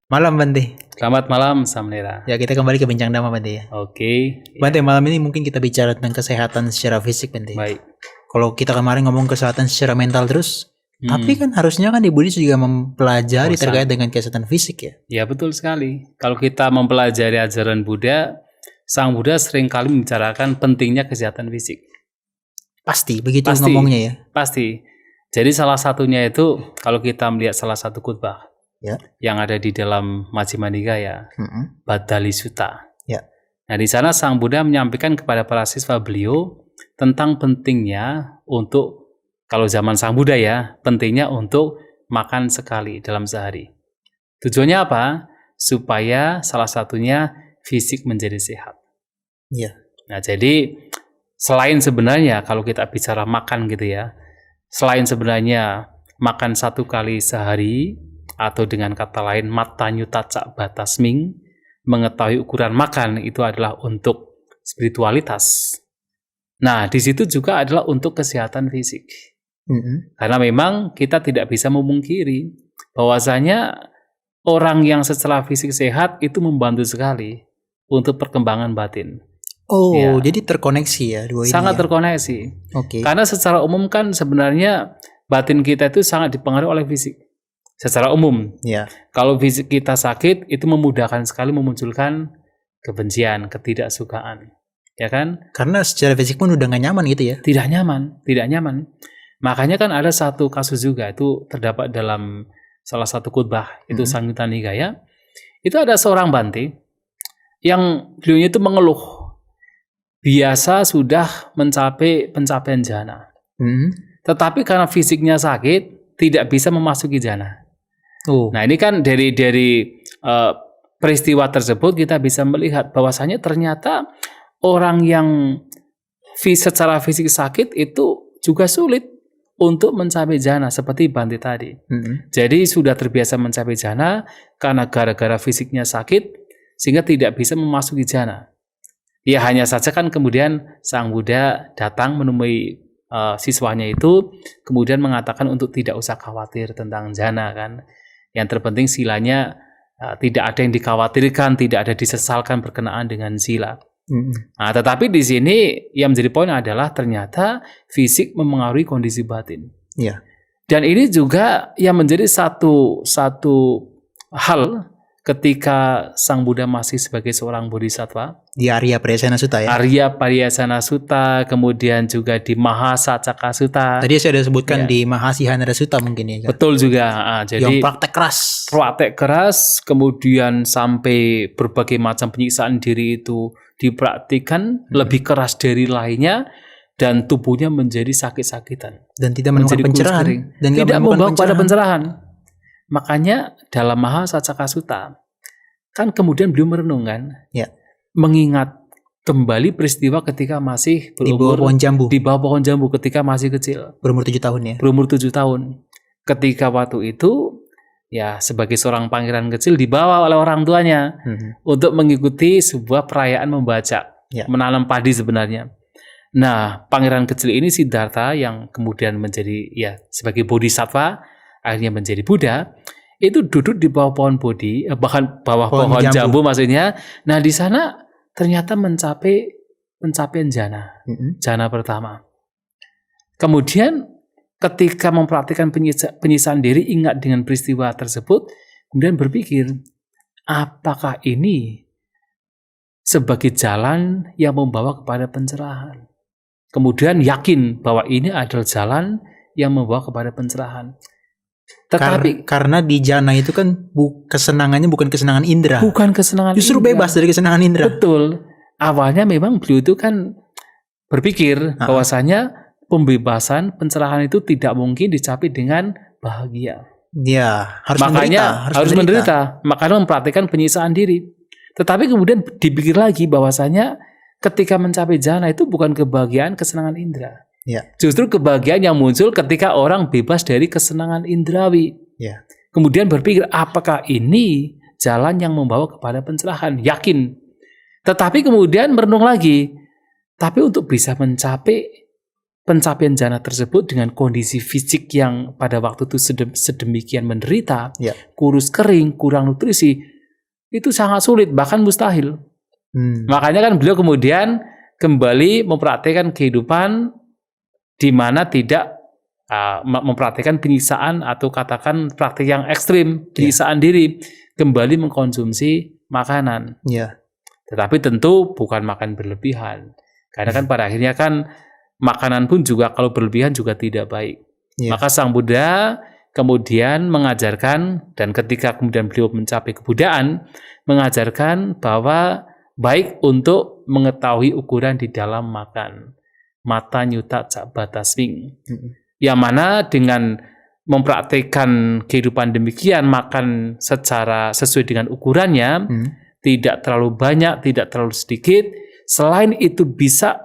Malam Bante. Selamat malam, Samnera. Ya, kita kembali ke Bincang Dhamma Bante ya. Oke. Bante, malam ini mungkin kita bicara tentang kesehatan secara fisik Bante. Baik. Kalau kita kemarin ngomong kesehatan secara mental terus, tapi kan harusnya kan di Buddhis juga mempelajari terkait dengan kesehatan fisik ya. Ya, betul sekali. Kalau kita mempelajari ajaran Buddha, Sang Buddha seringkali membicarakan pentingnya kesehatan fisik. Pasti, begitu ngomongnya ya. Pasti. Jadi salah satunya itu kalau kita melihat salah satu khutbah yang ada di dalam Majjhima Nikaya, Patanjali Sutta. Ya. Nah, di sana Sang Buddha menyampaikan kepada para siswa beliau tentang pentingnya untuk, kalau zaman Sang Buddha ya, pentingnya untuk makan sekali dalam sehari. Tujuannya apa? Supaya salah satunya fisik menjadi sehat. Iya. Nah, jadi selain sebenarnya kalau kita bicara makan gitu ya, selain sebenarnya makan satu kali sehari, atau dengan kata lain matanyutaca batasming, mengetahui ukuran makan itu adalah untuk spiritualitas. Nah, di situ juga adalah untuk kesehatan fisik. Karena memang kita tidak bisa memungkiri bahwasanya orang yang secara fisik sehat itu membantu sekali untuk perkembangan batin. Oh, ya. Jadi terkoneksi ya dua ini. Sangat terkoneksi. Oke. Karena secara umum kan sebenarnya batin kita itu sangat dipengaruhi oleh fisik. Secara umum, kalau fisik kita sakit, itu memudahkan sekali memunculkan kebencian, ketidaksukaan, ya kan? Karena secara fisik pun udah gak nyaman gitu ya? Tidak nyaman. Makanya kan ada satu kasus juga, itu terdapat dalam salah satu khutbah, itu Samyutta Nikaya. Itu ada seorang Bante, yang beliau itu mengeluh, biasa sudah mencapai pencapaian jhana. Tetapi karena fisiknya sakit, tidak bisa memasuki jhana. Nah, ini kan dari peristiwa tersebut kita bisa melihat bahwasanya ternyata orang yang secara fisik sakit itu juga sulit untuk mencapai jhana seperti Bante tadi. Jadi sudah terbiasa mencapai jhana karena gara-gara fisiknya sakit sehingga tidak bisa memasuki jhana. Ya hanya saja kan kemudian Sang Buddha datang menemui siswanya itu, kemudian mengatakan untuk tidak usah khawatir tentang jhana kan. Yang terpenting silanya tidak ada yang dikhawatirkan, tidak ada disesalkan berkenaan dengan sila. Nah, tetapi di sini yang menjadi poin adalah ternyata fisik mempengaruhi kondisi batin. Iya. Dan ini juga yang menjadi satu hal ketika Sang Buddha masih sebagai seorang bodhisattva. Di Arya Pariyasana Sutta ya? Arya Pariyasana Sutta, kemudian juga di Mahasacaka Sutta. Tadi saya sudah sebutkan di Mahasihanara Sutta mungkin ya. Betul juga. Jadi yang praktek keras. Kemudian sampai berbagai macam penyiksaan diri itu dipraktikkan lebih keras dari lainnya, dan tubuhnya menjadi sakit-sakitan. Dan tidak menemukan pencerahan. Dan tidak membawa pada pencerahan. Makanya dalam Mahasacaka Sutta kan kemudian beliau merenung kan, mengingat kembali peristiwa ketika masih berumur di bawah pohon jambu ketika masih kecil, berumur 7 tahun ya. Berumur 7 tahun. Ketika waktu itu ya sebagai seorang pangeran kecil dibawa oleh orang tuanya untuk mengikuti sebuah perayaan membaca, menanam padi sebenarnya. Nah, pangeran kecil ini Siddhartha yang kemudian menjadi sebagai bodhisattva, akhirnya menjadi Buddha, itu duduk di bawah pohon bodhi, bahkan bawah pohon jambu maksudnya. Nah, di sana ternyata mencapai pencapaian jhana, jhana pertama. Kemudian ketika mempraktikkan penyiksaan diri, ingat dengan peristiwa tersebut, kemudian berpikir, apakah ini sebagai jalan yang membawa kepada pencerahan? Kemudian yakin bahwa ini adalah jalan yang membawa kepada pencerahan. Tetapi karena di jhana itu kan kesenangannya bukan kesenangan indera. Bukan kesenangan justru indera. Bebas dari kesenangan indera. Betul. Awalnya memang beliau itu kan berpikir bahwasanya pembebasan, pencerahan itu tidak mungkin dicapai dengan bahagia. Ya, harus menderita. Makanya mempraktikkan penyiksaan diri. Tetapi kemudian dipikir lagi bahwasanya ketika mencapai jhana itu bukan kebahagiaan, kesenangan indera. Justru kebahagiaan yang muncul ketika orang bebas dari kesenangan indrawi. Kemudian berpikir, apakah ini jalan yang membawa kepada pencerahan? Yakin. Tetapi kemudian merenung lagi. Tapi untuk bisa mencapai pencapaian jana tersebut dengan kondisi fisik yang pada waktu itu sedemikian menderita, kurus kering, kurang nutrisi, itu sangat sulit, bahkan mustahil. Makanya kan beliau kemudian kembali mempraktikkan kehidupan di mana tidak mempraktikkan penyiksaan atau katakan praktik yang ekstrim, penyiksaan diri, kembali mengkonsumsi makanan. Tetapi tentu bukan makan berlebihan. Karena kan pada akhirnya kan makanan pun juga kalau berlebihan juga tidak baik. Maka Sang Buddha kemudian mengajarkan, dan ketika kemudian beliau mencapai kebudaan, mengajarkan bahwa baik untuk mengetahui ukuran di dalam makan. Mata nyuta cak batasming. Yang mana dengan mempraktikkan kehidupan demikian, makan secara sesuai dengan ukurannya, tidak terlalu banyak, tidak terlalu sedikit, selain itu bisa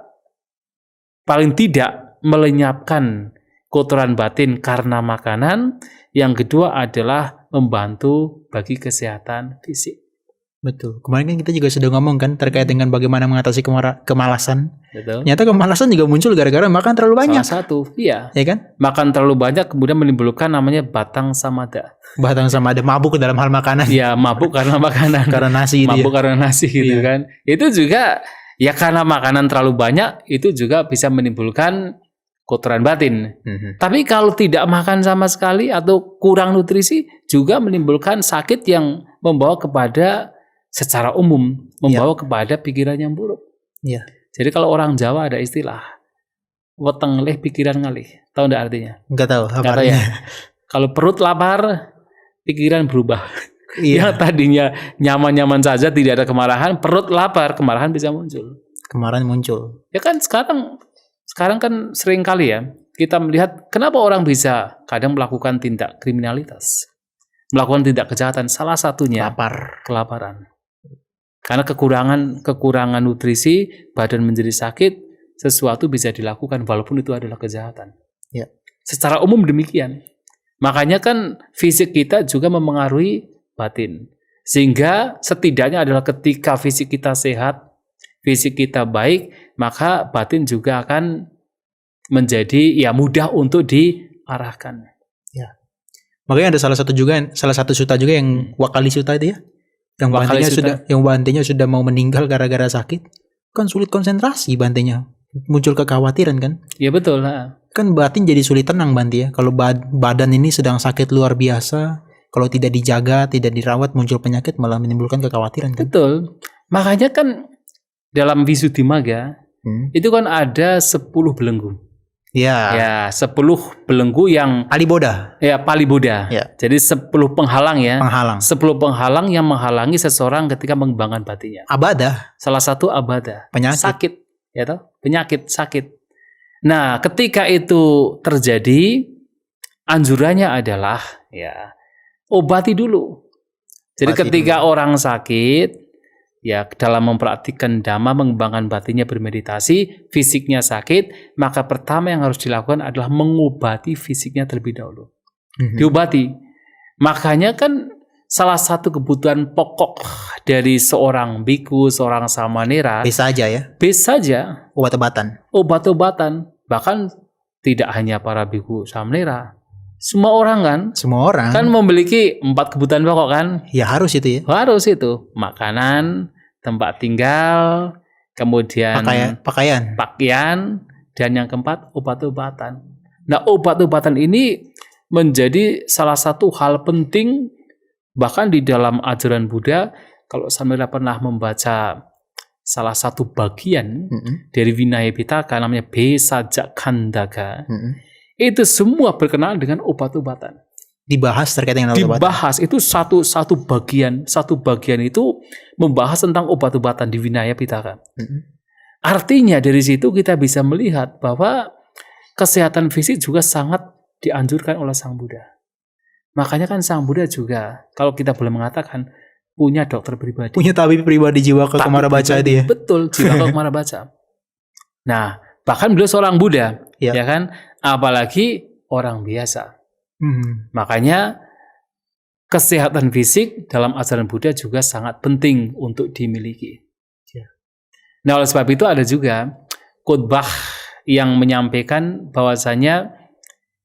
paling tidak melenyapkan kotoran batin karena makanan. Yang kedua adalah membantu bagi kesehatan fisik. Betul. Kemarin kan kita juga sudah ngomong kan terkait dengan bagaimana mengatasi kemalasan. Betul. Ternyata kemalasan juga muncul gara-gara makan terlalu banyak. Salah satu, iya. Ya kan? Makan terlalu banyak kemudian menimbulkan namanya batang samada. Batang samada, mabuk dalam hal makanan. Iya, mabuk karena makanan. Karena nasi mabuk karena nasi gitu kan. Itu juga ya karena makanan terlalu banyak, itu juga bisa menimbulkan kotoran batin. Tapi kalau tidak makan sama sekali atau kurang nutrisi, juga menimbulkan sakit yang membawa kepada secara umum, membawa kepada pikiran yang buruk. Jadi kalau orang Jawa ada istilah, weteng ngelih pikiran ngalih. Tahu enggak artinya? Enggak tahu. Enggak tahu ya. Kalau perut lapar, pikiran berubah. Yang tadinya nyaman-nyaman saja, tidak ada kemarahan, perut lapar, kemarahan bisa muncul. Kemarahan muncul. Ya kan sekarang kan sering kali ya kita melihat kenapa orang bisa kadang melakukan tindak kriminalitas, melakukan tindak kejahatan. Salah satunya kelaparan. Karena kekurangan nutrisi, badan menjadi sakit, sesuatu bisa dilakukan walaupun itu adalah kejahatan. Secara umum demikian. Makanya kan fisik kita juga memengaruhi batin. Sehingga setidaknya adalah ketika fisik kita sehat, fisik kita baik, maka batin juga akan menjadi mudah untuk diarahkan. Makanya ada salah satu sutta juga yang Wakali Sutta itu ya. Yang bantenya sudah mau meninggal gara-gara sakit. Kan sulit konsentrasi bantenya. Muncul kekhawatiran kan? Iya betul. Kan batin jadi sulit tenang Banti ya. Kalau badan ini sedang sakit luar biasa, kalau tidak dijaga, tidak dirawat, muncul penyakit malah menimbulkan kekhawatiran kan? Betul. Makanya kan dalam Visuddhimagga itu kan ada 10 belenggu. Ya, 10 belenggu yang Paliboda. Ya, Paliboda. Jadi 10 penghalang ya. 10 penghalang yang menghalangi seseorang ketika mengembangkan batinnya. Abada. Salah satu abada. Penyakit. Sakit, ya toh? Penyakit, sakit. Nah, ketika itu terjadi, anjurannya adalah obati dulu. Jadi ketika orang sakit, dalam mempraktikkan dhamma, mengembangkan batinnya bermeditasi, fisiknya sakit, maka pertama yang harus dilakukan adalah mengobati fisiknya terlebih dahulu. Diobati. Makanya kan salah satu kebutuhan pokok dari seorang biku, seorang samanera, bisa aja ya. Bisa saja. Obat-obatan. Bahkan tidak hanya para biku samanera. Semua orang kan memiliki 4 kebutuhan pokok kan? Ya harus itu ya. Harus itu. Makanan, tempat tinggal, kemudian pakaian, dan yang keempat obat-obatan. Nah, obat-obatan ini menjadi salah satu hal penting bahkan di dalam ajaran Buddha. Kalau Samira pernah membaca salah satu bagian dari Vinaya Pitaka namanya Bhesaja Khandaka. Itu semua berkenaan dengan obat-obatan. Dibahas terkait dengan obat-obatan. Dibahas itu satu bagian itu membahas tentang obat-obatan di Vinaya Pitaka. Artinya dari situ kita bisa melihat bahwa kesehatan fisik juga sangat dianjurkan oleh Sang Buddha. Makanya kan Sang Buddha juga kalau kita boleh mengatakan punya dokter pribadi. Punya tabib pribadi Jiwaka Kumarabaca itu ya. Betul, Jiwaka Kumarabaca. Nah, bahkan beliau seorang Buddha, ya kan? Apalagi orang biasa. Makanya kesehatan fisik dalam ajaran Buddha juga sangat penting untuk dimiliki. Nah, oleh sebab itu ada juga khotbah yang menyampaikan bahwasanya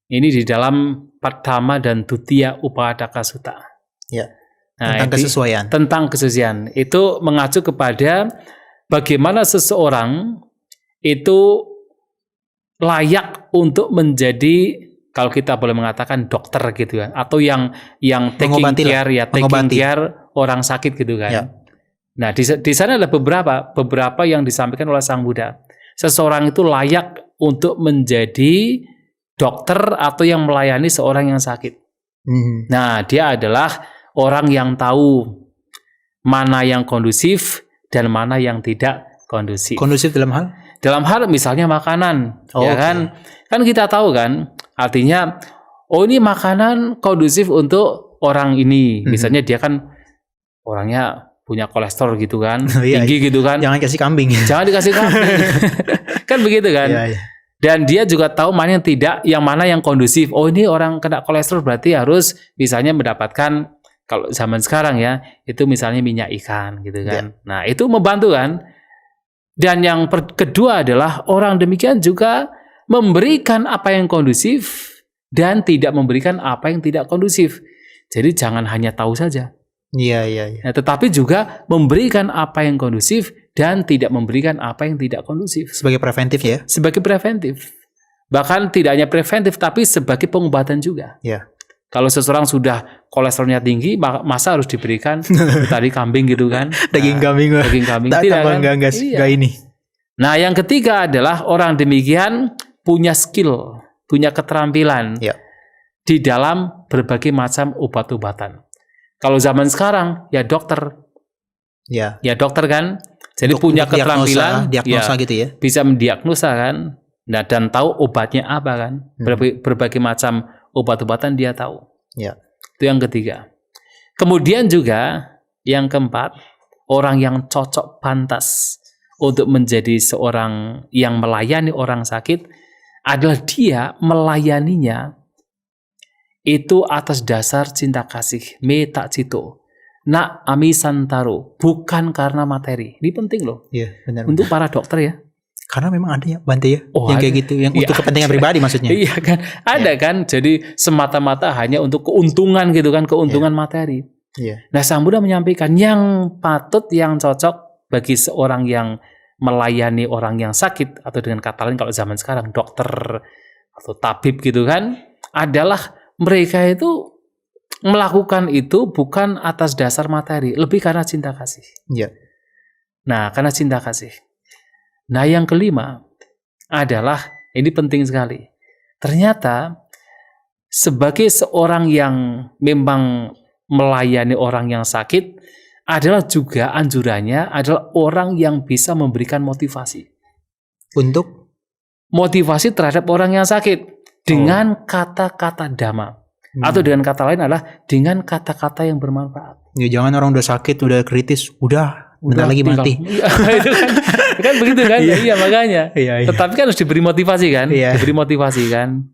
ini di dalam Padama dan Dutiya Upadaka Sutta. Ya. Nah, Tentang kesesuaian. Tentang kesesuaian. Itu mengacu kepada bagaimana seseorang itu layak untuk menjadi, kalau kita boleh mengatakan, dokter gitu kan, atau yang taking care orang sakit gitu kan. Ya. Nah, di sana ada beberapa yang disampaikan oleh Sang Buddha. Seseorang itu layak untuk menjadi dokter atau yang melayani seorang yang sakit. Nah, dia adalah orang yang tahu mana yang kondusif dan mana yang tidak kondusif. Kondusif dalam hal? Dalam hal misalnya makanan, ya kan? Kan kita tahu kan, artinya, oh ini makanan kondusif untuk orang ini. Misalnya dia kan orangnya punya kolesterol gitu kan, tinggi gitu kan. Jangan kasih kambing. Jangan dikasih kambing. Kan begitu kan? Iya. Dan dia juga tahu mana yang tidak, yang mana yang kondusif. Oh ini orang kena kolesterol berarti harus misalnya mendapatkan, kalau zaman sekarang ya, itu misalnya minyak ikan gitu kan. Ya. Nah itu membantu kan. Dan yang kedua adalah orang demikian juga memberikan apa yang kondusif dan tidak memberikan apa yang tidak kondusif. Jadi jangan hanya tahu saja. Iya. Nah, tetapi juga memberikan apa yang kondusif dan tidak memberikan apa yang tidak kondusif. Sebagai preventif ya? Sebagai preventif. Bahkan tidak hanya preventif, tapi sebagai pengobatan juga. Ya. Kalau seseorang sudah kolesterolnya tinggi, masa harus diberikan tadi kambing gitu kan? Daging kambing. Daging kambing. Tidak kan? Enggak ini. Nah, yang ketiga adalah orang demikian punya skill, punya keterampilan di dalam berbagai macam obat-obatan. Kalau zaman sekarang ya dokter. Ya dokter kan. Jadi punya keterampilan diagnosa gitu ya. Bisa mendiagnosa kan. Nah, dan tahu obatnya apa kan. Berbagai macam obat-obatan dia tahu. Ya. Itu yang ketiga. Kemudian juga yang keempat, orang yang cocok pantas untuk menjadi seorang yang melayani orang sakit adalah dia melayaninya itu atas dasar cinta kasih, metta cito, na ami santaro, bukan karena materi. Ini penting loh. Iya, benar. Untuk para dokter ya. Karena memang ada ya, Bante ya, yang kayak gitu, yang untuk kepentingan pribadi maksudnya. Iya kan, ada kan. Jadi semata-mata hanya untuk keuntungan gitu kan, keuntungan materi. Iya. Nah, Sang Buddha menyampaikan yang patut, yang cocok bagi seorang yang melayani orang yang sakit, atau dengan kata lain kalau zaman sekarang dokter atau tabib gitu kan, adalah mereka itu melakukan itu bukan atas dasar materi, lebih karena cinta kasih. Iya. Nah, karena cinta kasih. Nah, yang kelima adalah, ini penting sekali. Ternyata sebagai seorang yang memang melayani orang yang sakit adalah juga anjurannya adalah orang yang bisa memberikan motivasi. Untuk? Motivasi terhadap orang yang sakit dengan kata-kata dhamma. Atau dengan kata lain adalah dengan kata-kata yang bermanfaat. Ya, jangan orang udah sakit, udah kritis, udah bentar lagi mati. Itu kan begitu kan? Iya makanya. Iya. Tetapi kan harus diberi motivasi kan? Iya. Diberi motivasi kan?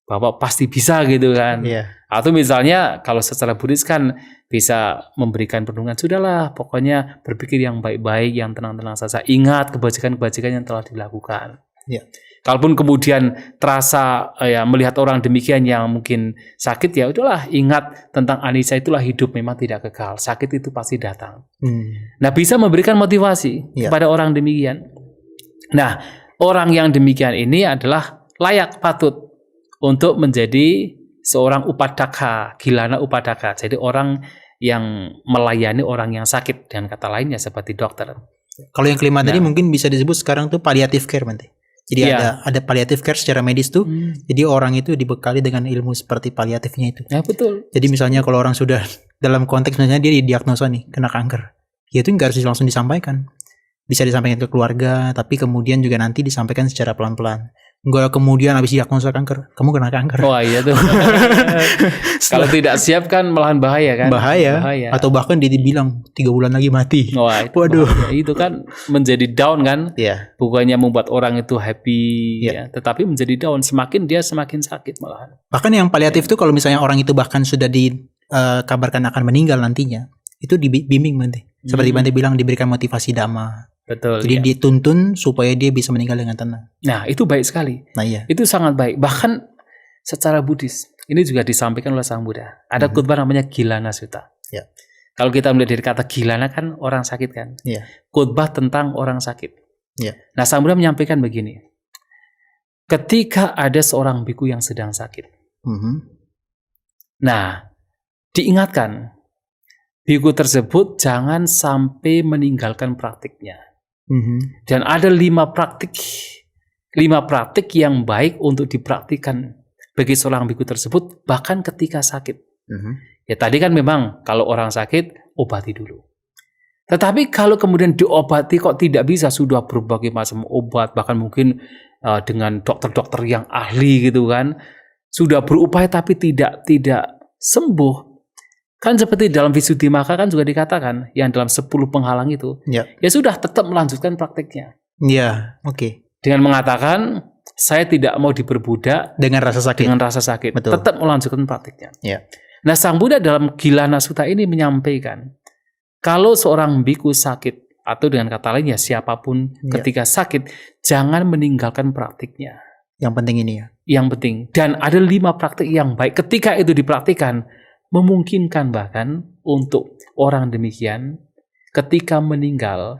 Bahwa pasti bisa gitu kan? Iya. Atau misalnya kalau secara Buddhis kan bisa memberikan perlindungan. Sudahlah, pokoknya berpikir yang baik-baik, yang tenang-tenang saja. Ingat kebajikan-kebajikan yang telah dilakukan. Iya. Kalaupun kemudian terasa melihat orang demikian yang mungkin sakit, ya udahlah, ingat tentang anicca, itulah hidup, memang tidak kekal. Sakit itu pasti datang. Nah, bisa memberikan motivasi kepada orang demikian. Nah, orang yang demikian ini adalah layak, patut untuk menjadi seorang upadaka, gilana upadaka. Jadi orang yang melayani orang yang sakit, dengan kata lainnya seperti dokter. Kalau yang kelima tadi mungkin bisa disebut sekarang tuh palliative care, Bante. Jadi ada palliative care secara medis tuh. Jadi orang itu dibekali dengan ilmu seperti paliatifnya itu. Ya, betul. Jadi misalnya kalau orang sudah dalam konteks misalnya dia didiagnosa nih kena kanker, ya itu nggak harus langsung disampaikan. Bisa disampaikan ke keluarga, tapi kemudian juga nanti disampaikan secara pelan-pelan. Enggak kemudian habis diagnosa kanker, kamu kena kanker. Wah, iya tuh. Kalau tidak siap kan malahan bahaya kan? Bahaya. Atau bahkan dibilang 3 bulan lagi mati. Wah, itu waduh. Bahaya. Itu kan menjadi down kan? Iya. Bukannya membuat orang itu happy, ya, tetapi menjadi down. Semakin dia semakin sakit malahan. Bahkan yang paliatif tuh kalau misalnya orang itu bahkan sudah dikabarkan akan meninggal nantinya, itu dibimbing Bante. Seperti Bante bilang, diberikan motivasi dhamma. Betul. Jadi dituntun supaya dia bisa meninggal dengan tenang. Nah, itu baik sekali. Nah, iya. Itu sangat baik. Bahkan secara Buddhis, ini juga disampaikan oleh Sang Buddha. Ada khotbah namanya Gilana Sutta. Ya. Kalau kita melihat dari kata gilana kan orang sakit kan. Iya. Khotbah tentang orang sakit. Iya. Nah, Sang Buddha menyampaikan begini. Ketika ada seorang biku yang sedang sakit. Nah, diingatkan, biku tersebut jangan sampai meninggalkan praktiknya. Dan ada 5 praktik yang baik untuk dipraktikkan bagi seorang biku tersebut, bahkan ketika sakit. Ya tadi kan memang kalau orang sakit, obati dulu. Tetapi kalau kemudian diobati kok tidak bisa, sudah berbagai macam obat, bahkan mungkin dengan dokter-dokter yang ahli gitu kan, sudah berupaya tapi tidak sembuh. Kan seperti dalam Visuddhimagga kan juga dikatakan, yang dalam 10 penghalang itu, ya sudah tetap melanjutkan praktiknya. Iya, oke. Dengan mengatakan, saya tidak mau diperbudak dengan rasa sakit. Betul. Tetap melanjutkan praktiknya. Ya. Nah, Sang Buddha dalam Gilana Sutta ini menyampaikan, kalau seorang biku sakit, atau dengan kata lainnya siapapun ketika sakit, jangan meninggalkan praktiknya. Yang penting ini ya. Yang penting. Dan ada 5 praktik yang baik. Ketika itu dipraktikkan, memungkinkan bahkan untuk orang demikian, ketika meninggal,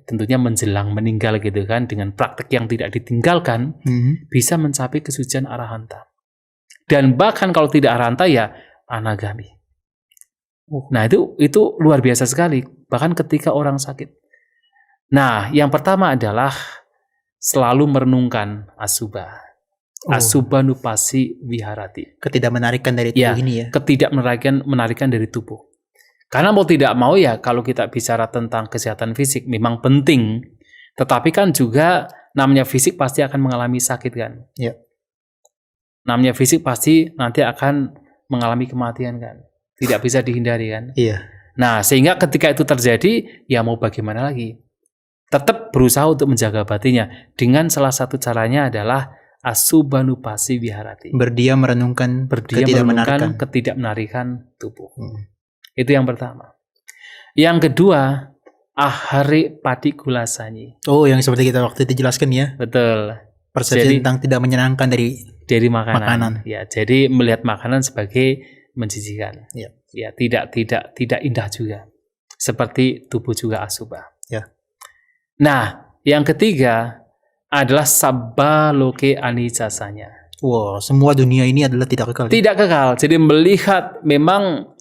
tentunya menjelang meninggal gitu kan, dengan praktik yang tidak ditinggalkan, bisa mencapai kesucian arahanta. Dan bahkan kalau tidak arahanta ya anagami. Nah itu luar biasa sekali, bahkan ketika orang sakit. Nah, yang pertama adalah selalu merenungkan asubha. Asubha nupasi viharati. Ketidakmenarikan dari tubuh ini ya. Ketidakmenarikan dari tubuh. Karena mau tidak mau ya, kalau kita bicara tentang kesehatan fisik memang penting, tetapi kan juga namanya fisik pasti akan mengalami sakit kan. Ya. Namanya fisik pasti nanti akan mengalami kematian kan. Tidak bisa dihindari kan. Iya. Nah, sehingga ketika itu terjadi, ya mau bagaimana lagi? Tetap berusaha untuk menjaga batinnya. Dengan salah satu caranya adalah asubha nupasi viharati. Berdiam merenungkan ketidakmenarikan tubuh. Itu yang pertama. Yang kedua, ahari padikulasani. Oh, yang seperti kita waktu itu jelaskan ya. Betul. Persepsi tentang tidak menyenangkan dari makanan. Ya, jadi melihat makanan sebagai menjijikan. Ya. Ya, tidak indah juga. Seperti tubuh juga asubha. Ya. Nah, yang ketiga adalah sabba loke anicasanya. Wow, semua dunia ini adalah tidak kekal. Tidak kekal. Jadi melihat memang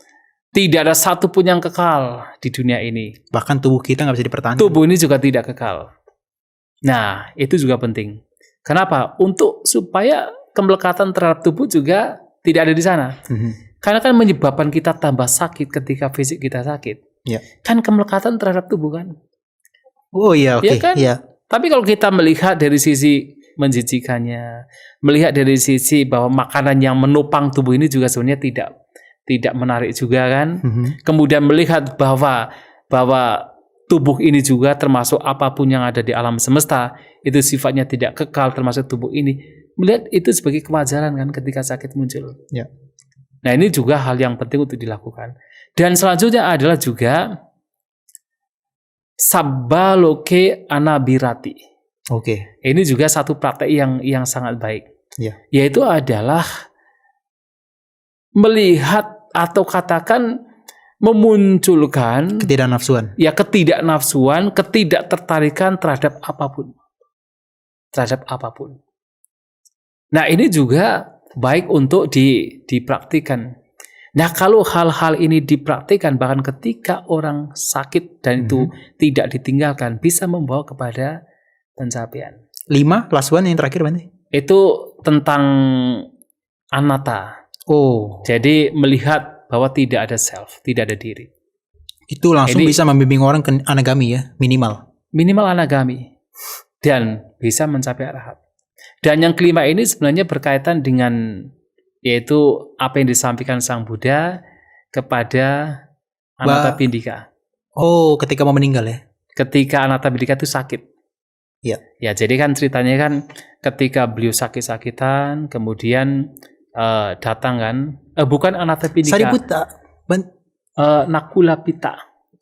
tidak ada satu pun yang kekal di dunia ini. Bahkan tubuh kita nggak bisa dipertahankan. Tubuh ini juga tidak kekal. Nah, itu juga penting. Kenapa? Untuk supaya kemelekatan terhadap tubuh juga tidak ada di sana. Karena kan menyebabkan kita tambah sakit ketika fisik kita sakit. Ya. Kan kemelekatan terhadap tubuh kan. Oh iya, oke. Ya kan? Ya. Tapi kalau kita melihat dari sisi menjijikannya, melihat dari sisi bahwa makanan yang menopang tubuh ini juga sebenarnya tidak menarik juga kan. Kemudian melihat bahwa tubuh ini juga termasuk apapun yang ada di alam semesta itu sifatnya tidak kekal, termasuk tubuh ini. Melihat itu sebagai kewajaran kan ketika sakit muncul. Ya. Nah, ini juga hal yang penting untuk dilakukan. Dan selanjutnya adalah juga sabba loke anabirati. Oke. Ini juga satu praktek yang sangat baik. Ya. Yaitu adalah melihat atau katakan memunculkan ketidaknafsuan. Ya, ketidaknafsuan, ketidaktertarikan terhadap apapun. Nah, ini juga baik untuk dipraktikkan. Nah, kalau hal-hal ini dipraktikkan bahkan ketika orang sakit dan itu tidak ditinggalkan, bisa membawa kepada pencapaian. 5, last one yang terakhir Bante. Itu tentang anatta. Oh. Jadi melihat bahwa tidak ada self, tidak ada diri. Itu langsung bisa membimbing orang ke anagami ya, minimal. Minimal anagami. Dan bisa mencapai arahat. Dan yang kelima ini sebenarnya berkaitan dengan yaitu apa yang disampaikan Sang Buddha kepada Anathapindika. Oh, ketika mau meninggal ya? Ketika Anathapindika itu sakit. Ya. Ya, jadi kan ceritanya kan ketika beliau sakit-sakitan, kemudian datang kan, bukan Anathapindika. Sariputta. Nakulapita.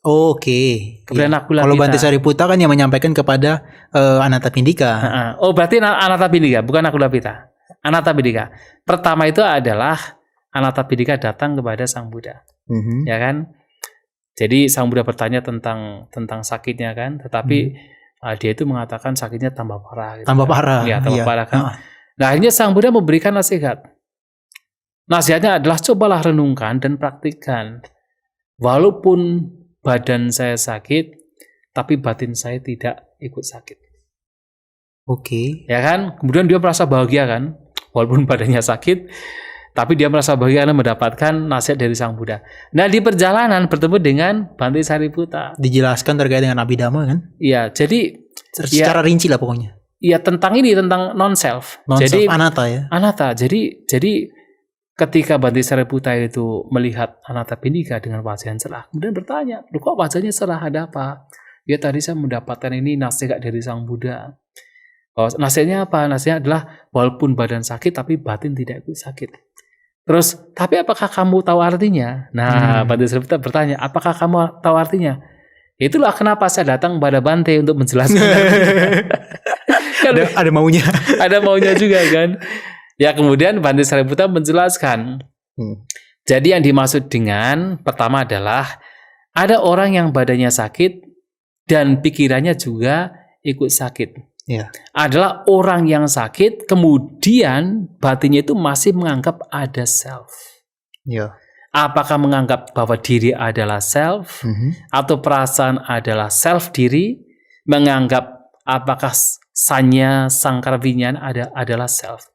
Kemudian Iya. Kalau Bante Sariputta kan yang menyampaikan kepada Anathapindika. Oh, berarti Anathapindika, bukan Akulapita. Anathapindika. Pertama itu adalah Anathapindika datang kepada Sang Buddha. Ya kan? Jadi Sang Buddha bertanya tentang sakitnya kan, tetapi dia itu mengatakan sakitnya tambah parah gitu. Tambah parah. Ya, tambah parah kan. Nah, akhirnya Sang Buddha memberikan nasihat. Nasihatnya adalah cobalah renungkan dan praktikkan. Walaupun badan saya sakit, tapi batin saya tidak ikut sakit. Ya kan? Kemudian dia merasa bahagia kan? Walaupun badannya sakit, tapi dia merasa bahagia karena mendapatkan nasihat dari Sang Buddha. Nah, di perjalanan bertemu dengan Bante Sariputta. Dijelaskan terkait dengan Abhidhamma kan? Iya, jadi secara rinci lah pokoknya. Iya, tentang non-self. Jadi anatta ya. Anatta. Jadi ketika Bante Sariputta itu melihat Anathapindika dengan wajah yang cerah, kemudian bertanya, "Loh, kok wajahnya cerah, ada apa?" Ya, tadi saya mendapatkan ini nasihat dari Sang Buddha. Oh, nasihatnya apa? Nasihatnya adalah walaupun badan sakit tapi batin tidak ikut sakit. Terus, tapi apakah kamu tahu artinya? Nah, Bante Sariputta bertanya, apakah kamu tahu artinya? Itulah kenapa saya datang kepada Bante untuk menjelaskan. Ada maunya. Ada maunya juga kan. Ya, kemudian Bante Sariputta menjelaskan. Jadi yang dimaksud dengan pertama adalah ada orang yang badannya sakit dan pikirannya juga ikut sakit. Adalah orang yang sakit kemudian batinnya itu masih menganggap ada self. Apakah menganggap bahwa diri adalah self atau perasaan adalah self diri, menganggap apakah sanya sangkara vinyan adalah self.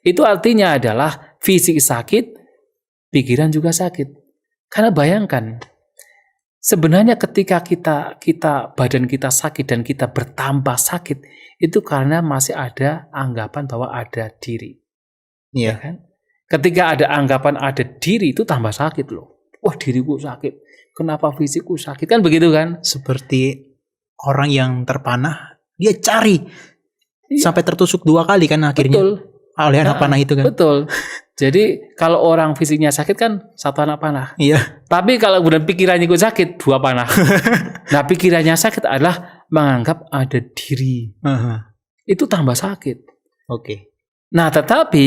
Itu artinya adalah fisik sakit, pikiran juga sakit. Karena bayangkan, sebenarnya ketika kita badan kita sakit dan kita bertambah sakit, itu karena masih ada anggapan bahwa ada diri. Ya kan? Ketika ada anggapan ada diri, itu tambah sakit loh. Wah, diriku sakit. Kenapa fisikku sakit? Kan begitu kan? Seperti orang yang terpanah, dia cari sampai tertusuk 2 kali kan akhirnya. Betul. Oleh anak panah itu kan. Betul. Jadi kalau orang fisiknya sakit kan 1 anak panah. Iya. Tapi kalau kemudian pikirannya ikut sakit 2 panah. Nah, pikirannya sakit adalah menganggap ada diri. Itu tambah sakit. Nah, tetapi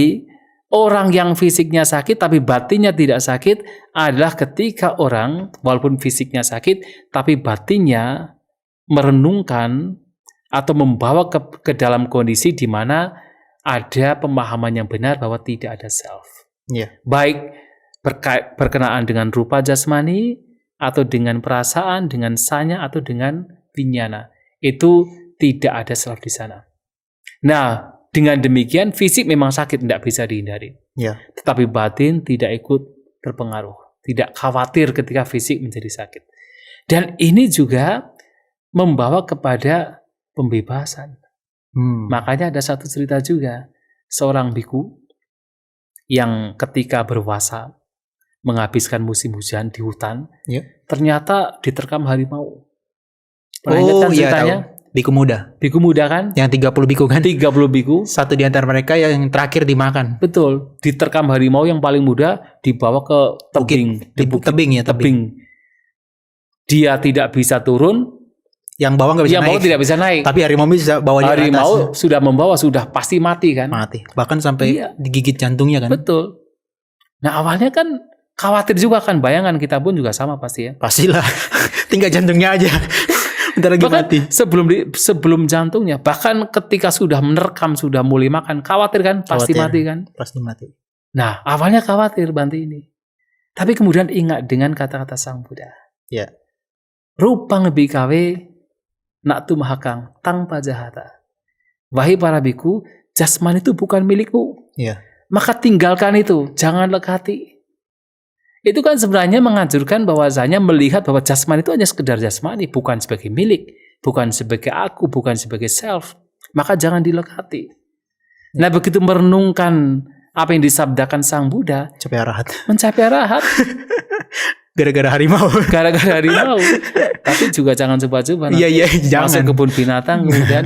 orang yang fisiknya sakit tapi batinnya tidak sakit adalah ketika orang walaupun fisiknya sakit tapi batinnya merenungkan atau membawa ke dalam kondisi di mana ada pemahaman yang benar bahwa tidak ada self. Baik berkenaan dengan rupa jasmani atau dengan perasaan, dengan sanya atau dengan vinyana. Itu tidak ada self di sana. Nah, dengan demikian fisik memang sakit, tidak bisa dihindari. Tetapi batin tidak ikut terpengaruh, tidak khawatir ketika fisik menjadi sakit. Dan ini juga membawa kepada pembebasan. Makanya ada satu cerita juga, seorang biku yang ketika berpuasa menghabiskan musim hujan di hutan, ternyata diterkam harimau. Pernah ingat kan ceritanya? Biku muda. Biku muda kan? Yang 30 biku kan? 30 biku. Satu di antara mereka yang terakhir dimakan. Betul. Diterkam harimau yang paling muda dibawa ke tebing. Tebing. Dia tidak bisa turun. Yang bawah nggak bisa naik. Yang bawah tidak bisa naik. Tapi harimau bisa bawa dia harimau atas. Harimau sudah membawa, sudah pasti mati kan? Mati. Bahkan sampai digigit jantungnya kan? Betul. Nah, awalnya kan khawatir juga kan. Bayangan kita pun juga sama pasti ya. Pastilah. Tinggal jantungnya aja. Bentar lagi bahkan mati. Sebelum jantungnya, bahkan ketika sudah menerkam, sudah mulai makan, khawatir kan? Pasti mati kan? Pasti mati. Nah, awalnya khawatir Bante ini. Tapi kemudian ingat dengan kata-kata Sang Buddha. Rupang bikawe nak tu mahakang tang pajahata. Wahai para biku, jasmani itu bukan milikmu. Maka tinggalkan itu, jangan lekati. Itu kan sebenarnya menganjurkan bahwasanya melihat bahwa jasmani itu hanya sekedar jasmani, bukan sebagai milik, bukan sebagai aku, bukan sebagai self. Maka jangan dilekati. Nah, begitu merenungkan apa yang disabdakan Sang Buddha, mencapai arahat. Gara-gara harimau. Gara-gara harimau. Tapi juga jangan coba-coba. Jangan. Masuk kebun binatang kemudian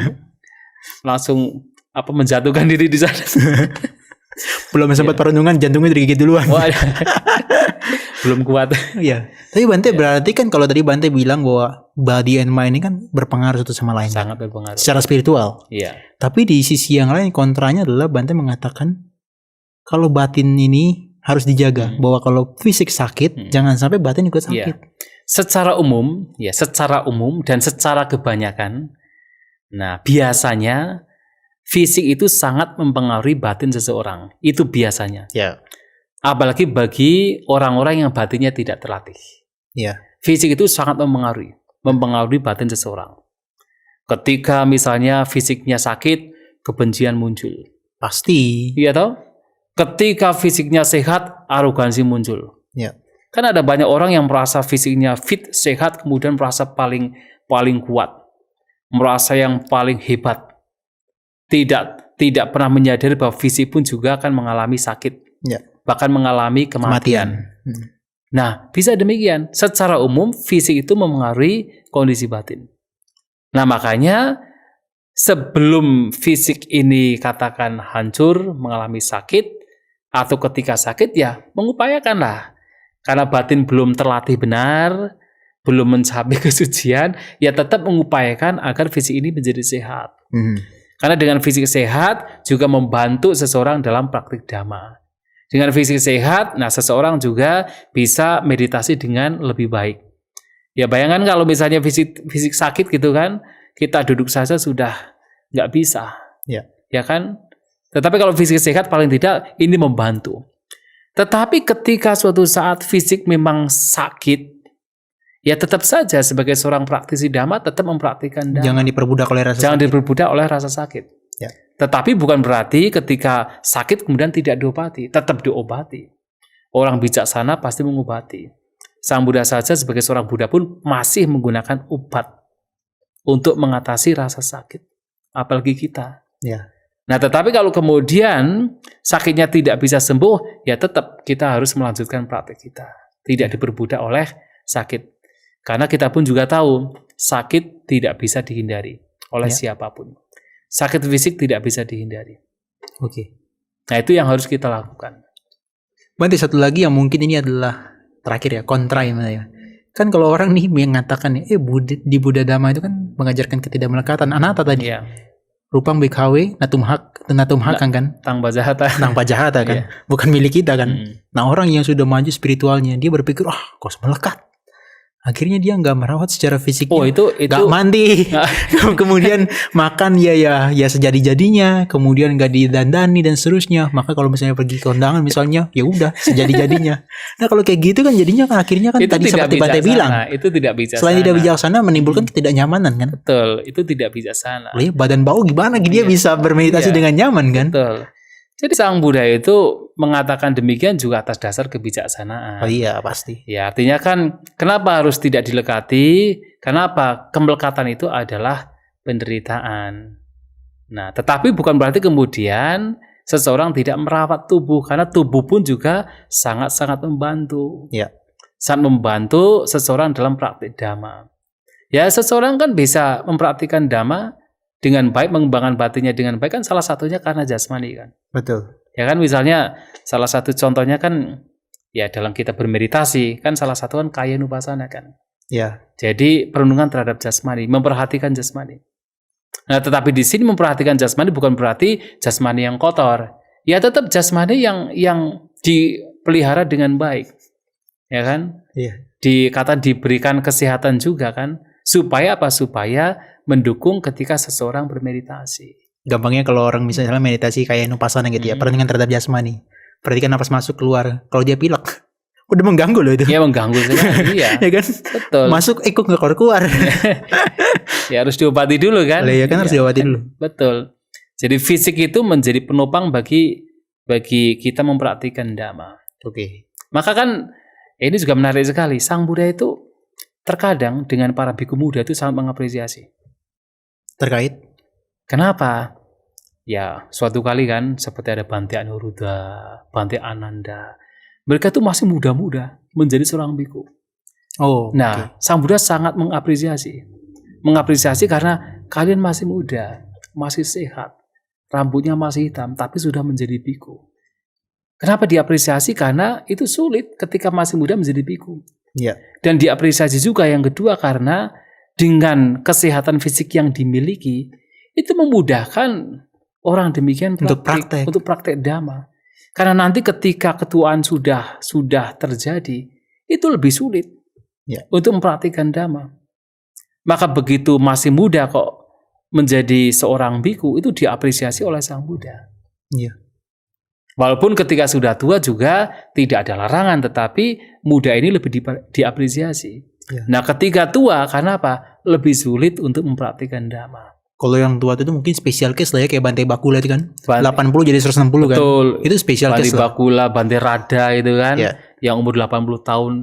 langsung menjatuhkan diri di sana. Belum sempat perenungan, jantungnya digigit duluan. belum kuat. Iya. Tapi Bante berarti kan kalau tadi Bante bilang bahwa body and mind ini kan berpengaruh satu sama lain. Sangat berpengaruh. Secara spiritual. Iya. Tapi di sisi yang lain kontranya adalah Bante mengatakan kalau batin ini harus dijaga. Bahwa kalau fisik sakit, jangan sampai batin ikut sakit. Iya. Secara umum dan secara kebanyakan, nah biasanya fisik itu sangat mempengaruhi batin seseorang. Itu biasanya. Ya. Apalagi bagi orang-orang yang batinnya tidak terlatih. Ya. Fisik itu sangat mempengaruhi batin seseorang. Ketika misalnya fisiknya sakit, kebencian muncul. Pasti. Iya toh? Ketika fisiknya sehat, arogansi muncul. Ya. Kan ada banyak orang yang merasa fisiknya fit, sehat, kemudian merasa paling kuat, merasa yang paling hebat. Tidak pernah menyadari bahwa fisik pun juga akan mengalami sakit. Ya. Bahkan mengalami kematian. Nah, bisa demikian. Secara umum, fisik itu mempengaruhi kondisi batin. Nah, makanya sebelum fisik ini katakan hancur, mengalami sakit, atau ketika sakit, ya mengupayakanlah. Karena batin belum terlatih benar, belum mencapai kesucian, ya tetap mengupayakan agar fisik ini menjadi sehat. Karena dengan fisik sehat, juga membantu seseorang dalam praktik dhamma. Dengan fisik sehat, nah seseorang juga bisa meditasi dengan lebih baik. Ya bayangkan kalau misalnya fisik sakit gitu kan, kita duduk saja sudah nggak bisa. Ya kan? Tetapi kalau fisik sehat paling tidak ini membantu. Tetapi ketika suatu saat fisik memang sakit, ya tetap saja sebagai seorang praktisi dhamma tetap mempraktikkan dhamma. Jangan diperbudak oleh rasa sakit. Ya. Tetapi bukan berarti ketika sakit kemudian tidak diobati, tetap diobati. Orang bijaksana pasti mengobati. Sang Buddha saja sebagai seorang Buddha pun masih menggunakan obat untuk mengatasi rasa sakit. Apalagi kita. Ya. Nah, tetapi kalau kemudian sakitnya tidak bisa sembuh, ya tetap kita harus melanjutkan praktek kita. Tidak diperbudak oleh sakit. Karena kita pun juga tahu, sakit tidak bisa dihindari oleh siapapun. Sakit fisik tidak bisa dihindari. Oke. Nah, itu yang harus kita lakukan. Berarti satu lagi yang mungkin ini adalah terakhir ya, kontra ya. Kan kalau orang nih mengatakan, di Buddha Dhamma itu kan mengajarkan ketidakmelekatan. Anatta tadi. Iya. Rupang bikhawe natumhakan kan. Tang pajahata kan. Bukan milik kita kan. Nah, orang yang sudah maju spiritualnya, dia berpikir, kok melekat. Akhirnya dia nggak merawat secara fisiknya. Nggak mandi. Kemudian makan ya sejadi-jadinya. Kemudian nggak didandani dan seterusnya. Maka kalau misalnya pergi ke undangan misalnya, ya udah sejadi-jadinya. Nah kalau kayak gitu kan jadinya kan akhirnya kan tadi seperti Bante bilang. Itu tidak bijaksana. Selain tidak bijaksana menimbulkan ketidaknyamanan kan. Betul, itu tidak bijaksana. Badan bau gimana dia bisa bermeditasi dengan nyaman kan. Betul. Jadi Sang Buddha itu mengatakan demikian juga atas dasar kebijaksanaan. Oh iya pasti. Ya artinya kan kenapa harus tidak dilekati? Kenapa? Kemelekatan itu adalah penderitaan. Nah tetapi bukan berarti kemudian seseorang tidak merawat tubuh. Karena tubuh pun juga sangat-sangat membantu. Ya. Sangat membantu seseorang dalam praktik dhamma. Ya seseorang kan bisa mempraktikkan dhamma dengan baik, mengembangkan batinnya dengan baik kan salah satunya karena jasmani kan. Betul. Ya kan misalnya salah satu contohnya kan ya dalam kita bermeditasi kan salah satu kan kayanupasana kan. Ya. Jadi perundungan terhadap jasmani, memperhatikan jasmani. Nah tetapi di sini memperhatikan jasmani bukan berarti jasmani yang kotor. Ya tetap jasmani yang dipelihara dengan baik. Ya kan? Iya. Diberikan kesehatan juga kan. Supaya apa? Supaya mendukung ketika seseorang bermeditasi. Gampangnya kalau orang misalnya meditasi kayak nupasana gitu ya, perhatikan terhadap jasmani. Perhatikan napas masuk keluar. Kalau dia pilek, udah mengganggu loh itu. Iya mengganggu sekali. Iya. Ya kan? Betul. Masuk kok nggak keluar. Ya harus diobati dulu kan. Ya kan harus diobati dulu. Betul. Jadi fisik itu menjadi penopang bagi kita mempraktikkan dhamma. Oke. Maka kan ini juga menarik sekali. Sang Buddha itu terkadang dengan para biku muda itu sangat mengapresiasi. Terkait? Kenapa? Ya, suatu kali kan seperti ada Bante Anuruddha, Bante Ananda. Mereka itu masih muda-muda menjadi seorang biku. Nah, Sang Buddha sangat mengapresiasi. Mengapresiasi karena kalian masih muda, masih sehat, rambutnya masih hitam, tapi sudah menjadi biku. Kenapa diapresiasi? Karena itu sulit ketika masih muda menjadi biku. Ya. Dan diapresiasi juga yang kedua karena dengan kesehatan fisik yang dimiliki itu memudahkan orang demikian untuk praktek dhamma. Karena nanti ketika ketuaan sudah terjadi itu lebih sulit untuk mempraktikkan dhamma. Maka begitu masih muda kok menjadi seorang biku itu diapresiasi oleh Sang Buddha. Iya. Walaupun ketika sudah tua juga tidak ada larangan, tetapi muda ini lebih diapresiasi. Ya. Nah ketika tua, karena apa? Lebih sulit untuk mempraktikkan dhamma. Kalau yang tua itu mungkin special case lah ya, kayak Bante Bakula itu kan. 80 jadi 160 kan. Betul. Itu special case lah. Bante Bakula, Bante Radha itu kan. Yang umur 80 tahun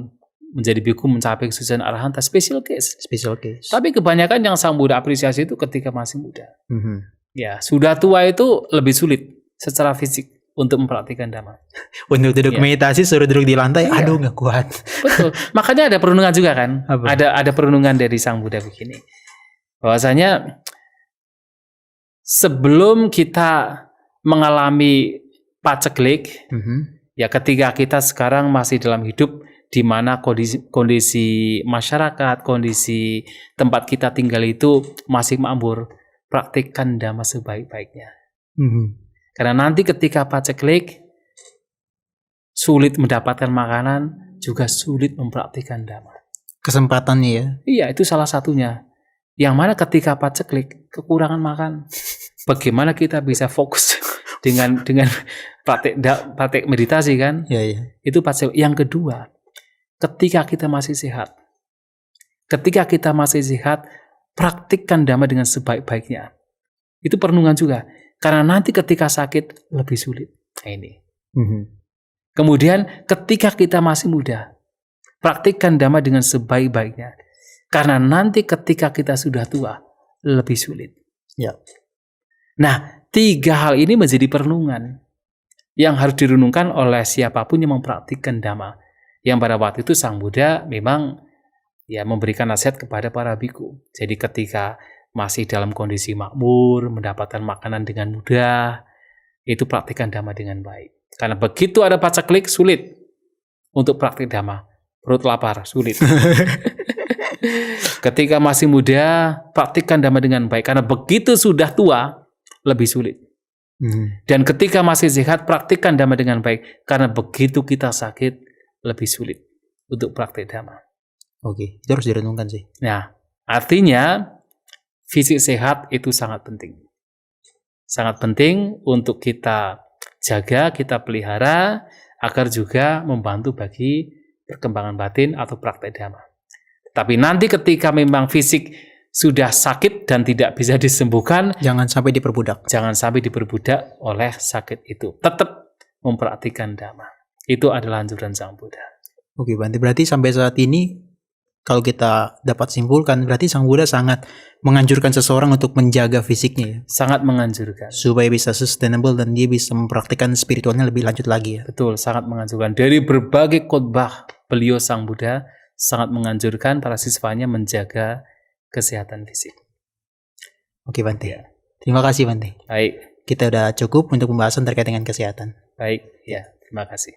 menjadi biku mencapai kesucian arahanta. Special case. Special case. Tapi kebanyakan yang Sang Buddha apresiasi itu ketika masih muda. Ya, sudah tua itu lebih sulit secara fisik untuk mempraktikkan dhamma. Untuk duduk meditasi suruh duduk di lantai, aduh nggak kuat. Betul. Makanya ada perundungan juga kan. Ada perundungan dari Sang Buddha begini. Bahwasanya sebelum kita mengalami paceklik, ya ketika kita sekarang masih dalam hidup di mana kondisi masyarakat, kondisi tempat kita tinggal itu masih makmur, praktikkan dhamma sebaik-baiknya. Karena nanti ketika paceklik, sulit mendapatkan makanan, juga sulit mempraktikkan dhamma. Kesempatannya ya? Iya, itu salah satunya. Yang mana ketika paceklik, kekurangan makan. Bagaimana kita bisa fokus dengan praktik meditasi kan? Iya. Itu paceklik. Yang kedua, ketika kita masih sehat. Praktikkan dhamma dengan sebaik-baiknya. Itu perenungan juga. Karena nanti ketika sakit lebih sulit. Nah, ini. Kemudian ketika kita masih muda, praktikkan dhamma dengan sebaik-baiknya. Karena nanti ketika kita sudah tua, lebih sulit. Ya. Nah, 3 hal ini menjadi perenungan yang harus direnungkan oleh siapapun yang mempraktikkan dhamma. Yang pada waktu itu Sang Buddha memang memberikan nasihat kepada para biku. Jadi ketika masih dalam kondisi makmur, mendapatkan makanan dengan mudah, itu praktikkan dhamma dengan baik. Karena begitu ada paceklik, sulit untuk praktik dhamma. Perut lapar, sulit. Ketika masih muda, praktikkan dhamma dengan baik. Karena begitu sudah tua, lebih sulit. Dan ketika masih sehat, praktikkan dhamma dengan baik. Karena begitu kita sakit, lebih sulit untuk praktik dhamma. Oke, itu harus direnungkan sih. Nah, artinya fisik sehat itu sangat penting. Sangat penting untuk kita jaga, kita pelihara, agar juga membantu bagi perkembangan batin atau praktek dhamma. Tapi nanti ketika memang fisik sudah sakit dan tidak bisa disembuhkan, jangan sampai diperbudak. Jangan sampai diperbudak oleh sakit itu. Tetap mempraktikkan dhamma. Itu adalah anjuran Sang Buddha. Oke, berarti sampai saat ini kalau kita dapat simpulkan, berarti Sang Buddha sangat menganjurkan seseorang untuk menjaga fisiknya ya? Sangat menganjurkan. Supaya bisa sustainable dan dia bisa mempraktikkan spiritualnya lebih lanjut lagi ya? Betul, sangat menganjurkan. Dari berbagai khotbah beliau Sang Buddha sangat menganjurkan para siswanya menjaga kesehatan fisik. Oke Bante. Ya. Terima kasih Bante. Baik. Kita udah cukup untuk pembahasan terkait dengan kesehatan. Baik, ya terima kasih.